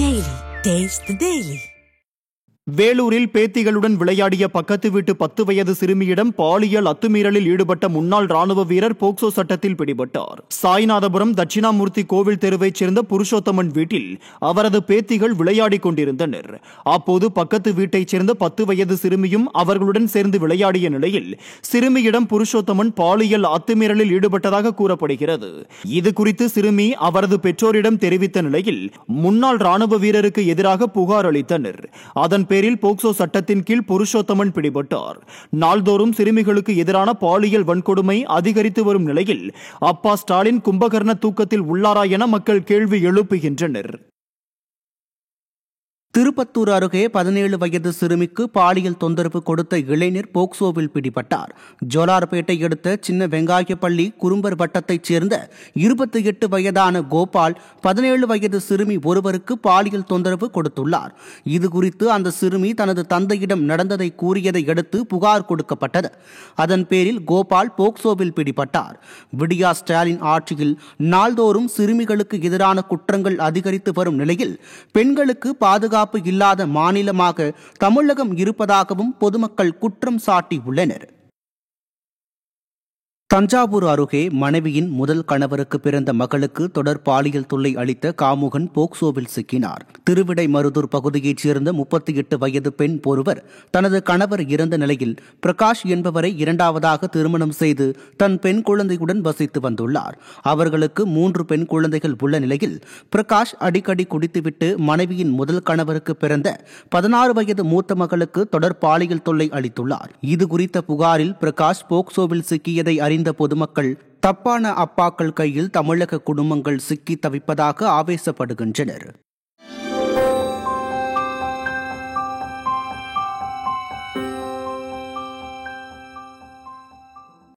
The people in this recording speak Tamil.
Daily. Taste the Daily. வேலூரில் பேத்திகளுடன் விளையாடிய பக்கத்து வீட்டு 10 வயது சிறுமியிடம் பாலியல் அத்துமீறலில் ஈடுபட்ட முன்னாள் ராணுவ வீரர் போக்சோ சட்டத்தில் பிடிபட்டார். சாய்நாதபுரம் தட்சிணாமூர்த்தி கோவில் தெருவைச் சேர்ந்த புருஷோத்தமன் வீட்டில் அவரது பேத்திகள் விளையாடிக் கொண்டிருந்தனர். அப்போது பக்கத்து வீட்டைச் சேர்ந்த 10 வயது சிறுமியும் அவர்களுடன் சேர்ந்து விளையாடிய நிலையில் சிறுமியிடம் புருஷோத்தமன் பாலியல் அத்துமீறலில் ஈடுபட்டதாக கூறப்படுகிறது. இதுகுறித்து சிறுமி அவரது பெற்றோரிடம் தெரிவித்த நிலையில் முன்னாள் ராணுவ வீரருக்கு எதிராக புகார் அளித்தனர். அதன் பேரில் போக்சோ சட்டத்தின் கீழ் புருஷோத்தமன் பிடிபட்டார். நாள்தோறும் சிறுமிகளுக்கு எதிரான பாலியல் வன்கொடுமை அதிகரித்து வரும் நிலையில் அப்பா ஸ்டாலின் கும்பகர்ண தூக்கத்தில் உள்ளாரா என மக்கள் கேள்வி எழுப்புகின்றனர். திருப்பத்தூர் அருகே 17 வயது சிறுமிக்கு பாலியல் தொந்தரவு கொடுத்த இளைஞர் போக்சோவில் பிடிபட்டார். ஜோலார்பேட்டை அடுத்த சின்ன வெங்காயப்பள்ளி குறும்பர் வட்டத்தைச் சேர்ந்த 28 வயதான கோபால் 17 வயது சிறுமி ஒருவருக்கு பாலியல் தொந்தரவு கொடுத்துள்ளார். இதுகுறித்து அந்த சிறுமி தனது தந்தையிடம் நடந்ததை கூறியதை அடுத்து புகார் கொடுக்கப்பட்டது. அதன் பேரில் கோபால் போக்சோவில் பிடிபட்டார். விடியா ஸ்டாலின் ஆட்சியில் நாள்தோறும் சிறுமிகளுக்கு எதிரான குற்றங்கள் அதிகரித்து வரும் நிலையில் பெண்களுக்கு பாதுகாப்பு இல்லாத மாநிலமாக தமிழகம் இருப்பதாகவும் பொதுமக்கள் குற்றம் சாட்டியுள்ளனர். தஞ்சாவூர் அருகே மனைவியின் முதல் கணவருக்கு பிறந்த மகளுக்கு தொடர் பாலியல் தொல்லை அளித்த காமுகன் போக்சோவில் சிக்கினார். திருவிடைமருதூர் பகுதியைச் சேர்ந்த 38 வயது பெண் ஒருவர் தனது கணவர் இறந்த நிலையில் பிரகாஷ் என்பவரை இரண்டாவதாக திருமணம் செய்து தன் பெண் குழந்தையுடன் வசித்து வந்துள்ளார். அவர்களுக்கு 3 பெண் குழந்தைகள் உள்ள நிலையில் பிரகாஷ் அடிக்கடி குடித்துவிட்டு மனைவியின் முதல் கணவருக்கு பிறந்த 16 வயது மூத்த மகளுக்கு தொடர் பாலியல் தொல்லை அளித்துள்ளார். இதுகுறித்த புகாரில் பிரகாஷ் போக்சோவில் சிக்கியதை அறிந்த பொதுமக்கள் தப்பான அப்பாக்கள் கையில் தமிழக குடும்பங்கள் சிக்கி தவிப்பதாக ஆவேசப்படுகின்றனர்.